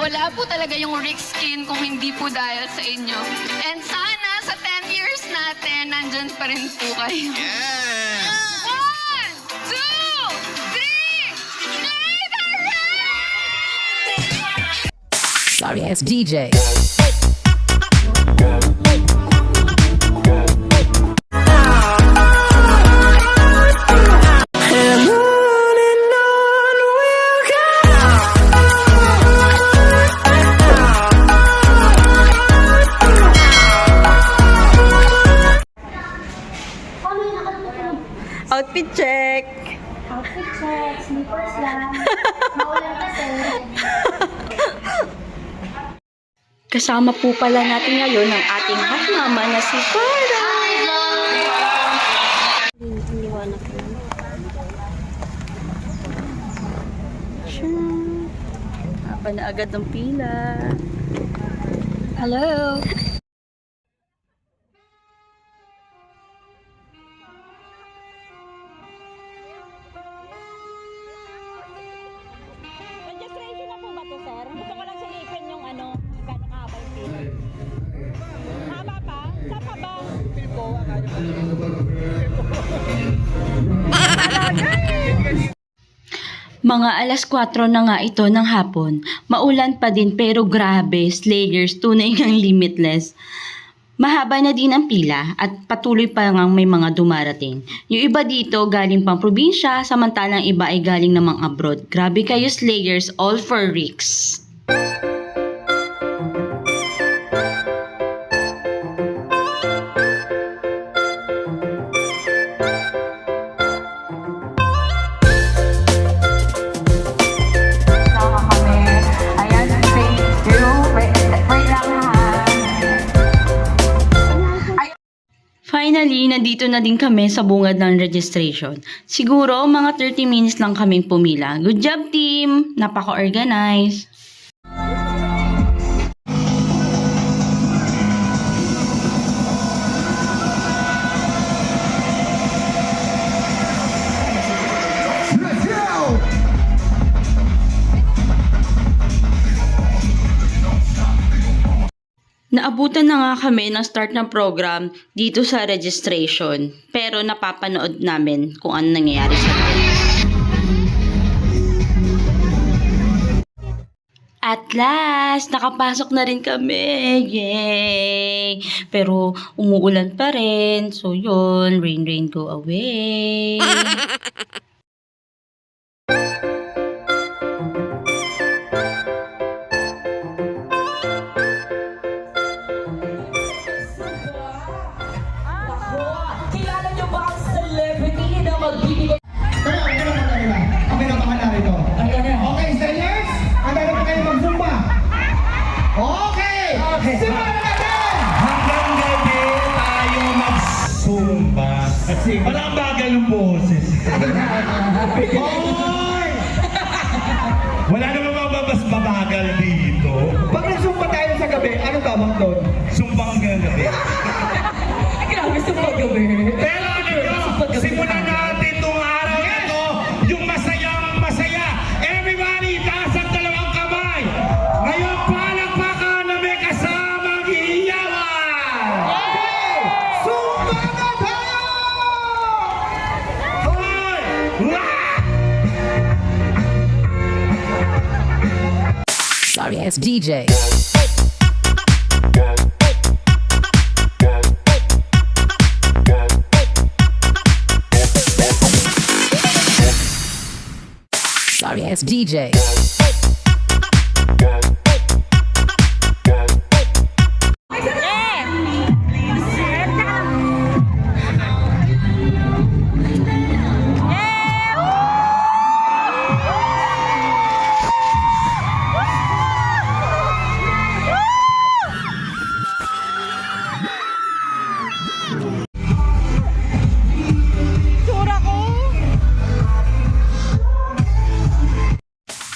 Wala po talaga yung Rick Skin kung hindi po dahil sa inyo. And sana sa 10 years natin, nandyan pa rin po kayo. Yes! 1, 2, 3, play the rap! Sorry, it's DJ. Outfit check! Outfit check, sneakers lang. Maulan kasi. Kasama po pala natin ngayon ang ating hot mama na si Farah. Hapa na agad ng pila. Hello! Registration na po ba to, sir? Gusto ko lang silipin yung ano, gano'ng kahaba yung pila. Haba pa? Saan pa ba? Mga alas 4 na nga ito ng hapon. Maulan pa din pero grabe, Slayers, tunay ngang limitless. Mahaba na din ang pila at patuloy pa ngang may mga dumarating. Yung iba dito galing pang probinsya, samantalang iba ay galing namang abroad. Grabe kayo, Slayers, all for Ricks. Finally, nandito na din kami sa bungad ng registration. Siguro, mga 30 minutes lang kaming pumila. Good job, team! Napaka-organize. Naabutan na nga kami ng start ng program dito sa registration. Pero napapanood namin kung ano nangyayari sa atin. At last, nakapasok na rin kami. Yay! Pero umuulan pa rin. So yun, rain, rain, go away. Okay, Slayers? Handa na ba kayo mag-zumba? Okay! Simulan natin! Hanggang gabi tayo mag-zumba. Walang bagal ng boses. Hoy! Wala naman mababas babagal dito. Pag nag-zumba tayo sa gabi, ano tawag doon? Zumba hanggang gabi. Grabe sa gabi. Pero ano nyo, simulan natin itong araw na to, yung masayang masaya. Everybody, taas ang dalawang kamay. Ngayon, palakpakan na may kasamang iiyawan. Zumba na tayo! Hoy! Wah! Sorry, it's DJ. Sorry, it's DJ.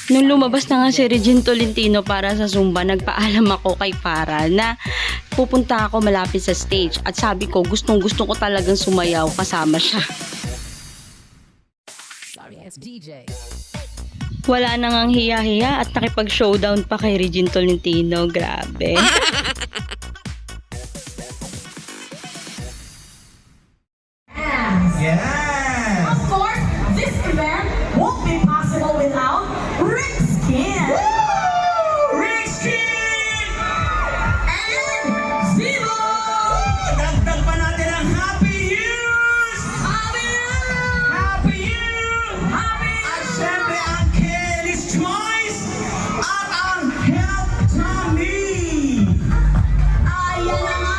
Nung lumabas na nga si Regine Tolentino para sa Zumba, nagpaalam ako kay Farah na pupunta ako malapit sa stage. At sabi ko, gustong-gusto ko talagang sumayaw kasama siya. Sorry, it's DJ. Wala nang ang hiya-hiya at nakipag-showdown pa kay Regine Tolentino. Grabe. Yes! Of course, this event won't be possible without Rick Skin Rick Skin! and Zivo! Dagdag pa natin ang Happy Years! Happy Happy Years! At syempre ang Kelly's Choice at ang Help Tommy! Ayan na nga!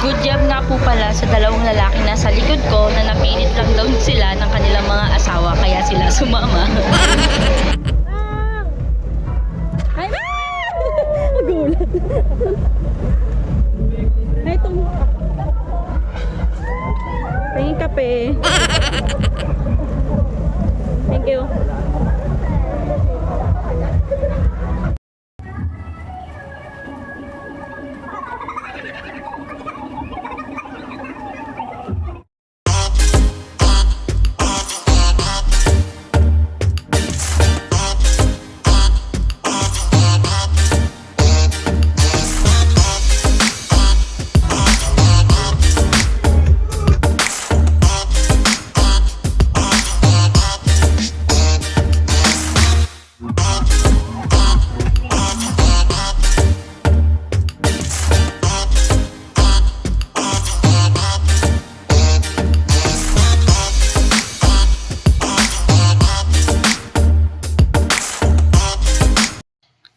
Good job nga po pala sa dalawang lalaki na sa likod ko na napilit lang daw sila ng kanilang mga asawa kaya sila sumama. Ay, magulat. Ay, itong... Pahingin kape. Thank you.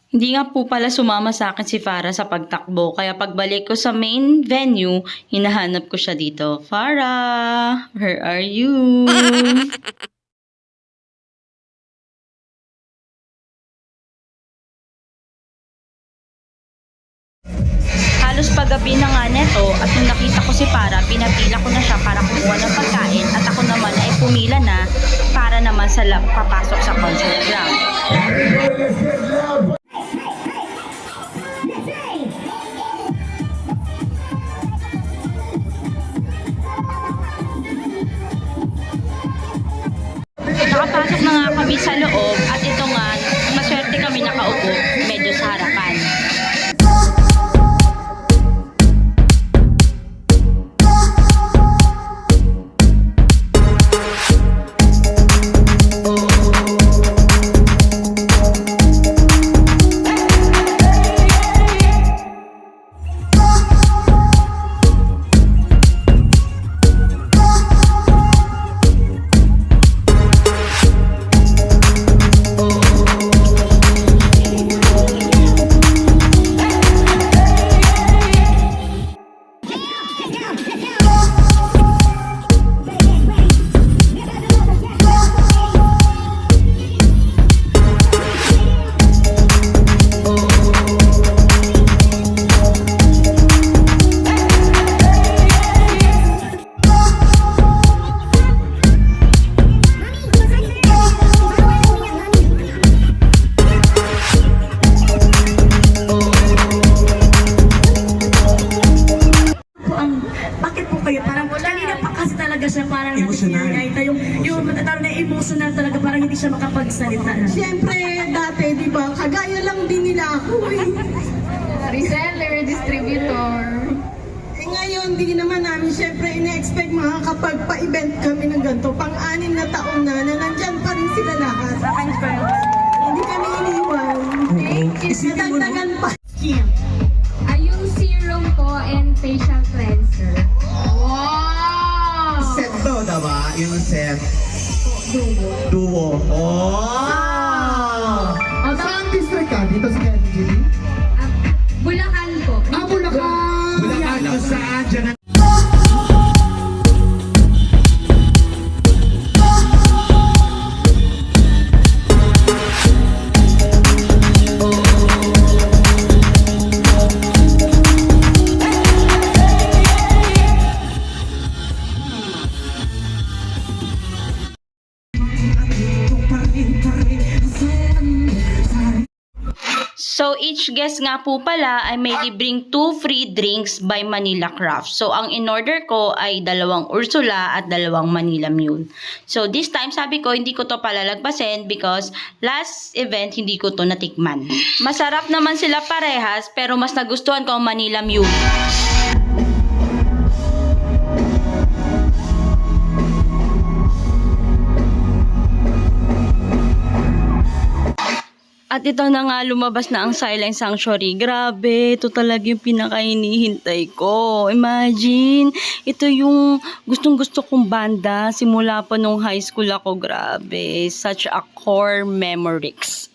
Hindi nga po pala sumama sa akin si Farah sa pagtakbo kaya pagbalik ko sa main venue, hinahanap ko siya dito. Farah, where are you? Halos paggabi na nga neto at nung nakita ko si Farah, pinapila ko na siya para kumuha ng pagkain at ako naman ay pumila na para naman sa papasok sa concert ground. Nakapasok na nga kami sa loob at ito nga, maswerte kami nakaupo medyo sa harapan. Yung matatawag na emotional talaga, parang hindi siya makapagsalita. Siyempre, dati, di ba, kagaya lang din nila ako eh. Reseller, distributor. Eh ngayon, di naman namin siyempre ina-expect makakapagpa-event kami ng ganito. Pang-anim na taon na nandyan pa rin sila lahat. Hindi isipin mo no? Nadagdagan pa. Yung serum po and facial cleanser. Wow! Set to, diba? Yung set. Duo. Oh! Saan district ka? Dito sa Quezon City? Bulacan po. Bulacan! Bulacan kung saan dyan ang So, each guest nga po pala ay may libreng 2 free drinks by Manila Craft. So, ang in-order ko ay 2 Ursula at 2 Manila Mule. So, this time, sabi ko, hindi ko to palalagpasin because last event, hindi ko to natikman. Masarap naman sila parehas, pero mas nagustuhan ko ang Manila Mule. At ito na nga, lumabas na ang Silent Sanctuary. Grabe, ito talaga yung pinaka-hinihintay ko. Imagine, ito yung gustong-gusto kong banda simula pa nung high school ako. Grabe, such a core memories.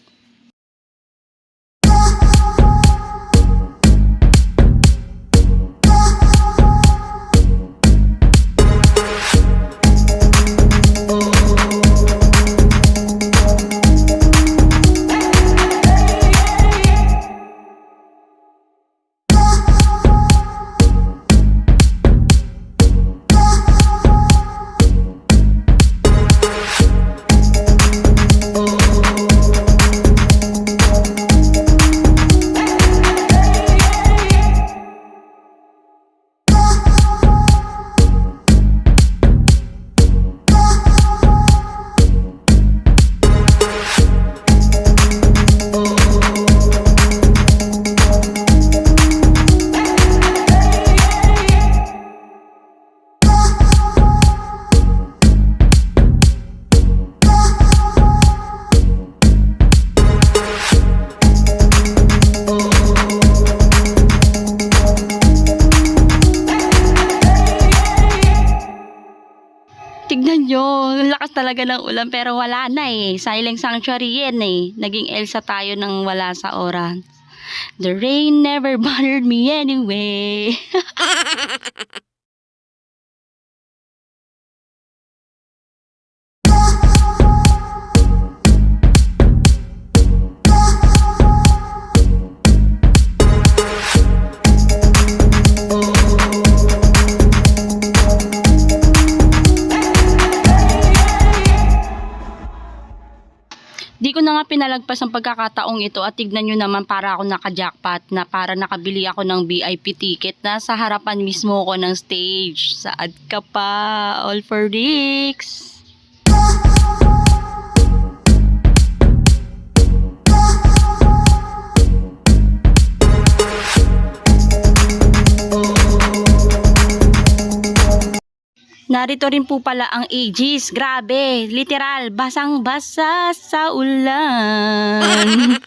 Tignan nyo, lakas talaga ng ulan pero wala na eh. Silent Sanctuary yan eh. Naging Elsa tayo nang wala sa oras. The rain never bothered me anyway. Di ko na nga pinalagpas ang pagkakataong ito at tignan nyo naman para ako naka-jackpot na para nakabili ako ng VIP ticket na sa harapan mismo ko ng stage. Saad ka pa? All for Ricks! Narito rin po pala ang Aegis. Grabe, literal, basang-basa sa ulan.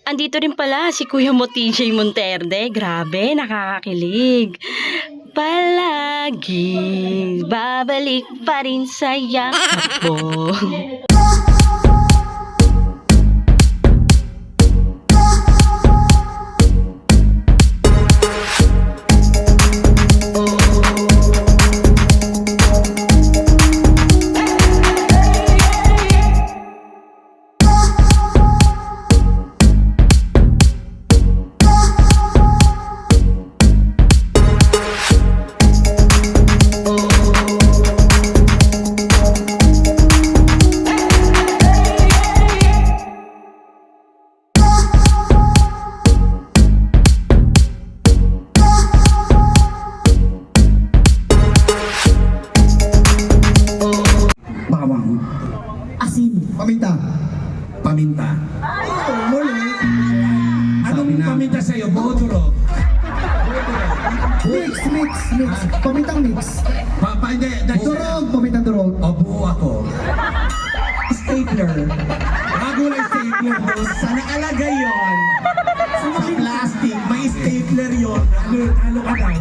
Andito rin pala si Kuya mo TJ Monterde. Grabe, nakakakilig. Palagi, babalik pa rin sa yakap mo. Mix. Pamintang mix. Hindi. Durog, pamintang durog. O, buo ako. Stapler. Magulay stapler mo. Sa nakalagay yon. Sa plastic, may stapler yon. Ano ka daw?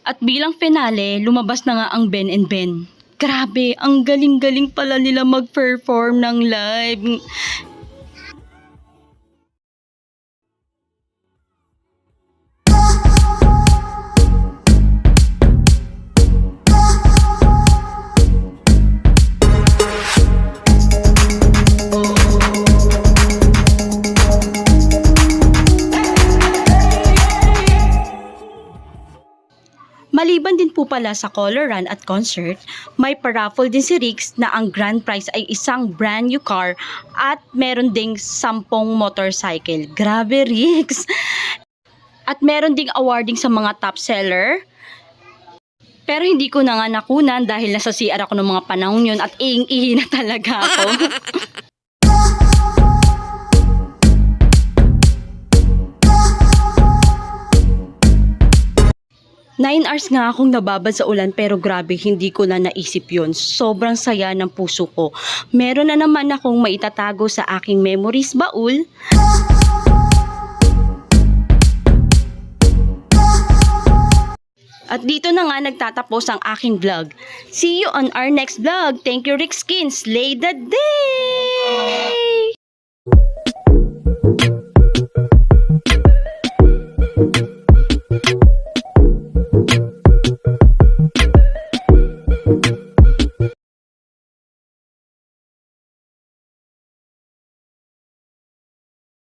At bilang finale, lumabas na nga ang Ben and Ben. Grabe, ang galing-galing pala nila mag-perform ng live. Maliban din po pala sa color run at concert, may paraffle din si Rix na ang grand prize ay isang brand new car at meron ding 10 motorcycle. Grabe, Rix! At meron ding awarding sa mga top seller. Pero hindi ko na nga nakunan dahil nasa CR ako ng mga panahon yun at iing-ihi na talaga ako. 9 hours nga akong nababad sa ulan pero grabe hindi ko na naisip yon. Sobrang saya ng puso ko. Meron na naman akong maitatago sa aking memories baul. At dito na nga nagtatapos ang aking vlog. See you on our next vlog. Thank you, Rick Skins. Slay the day!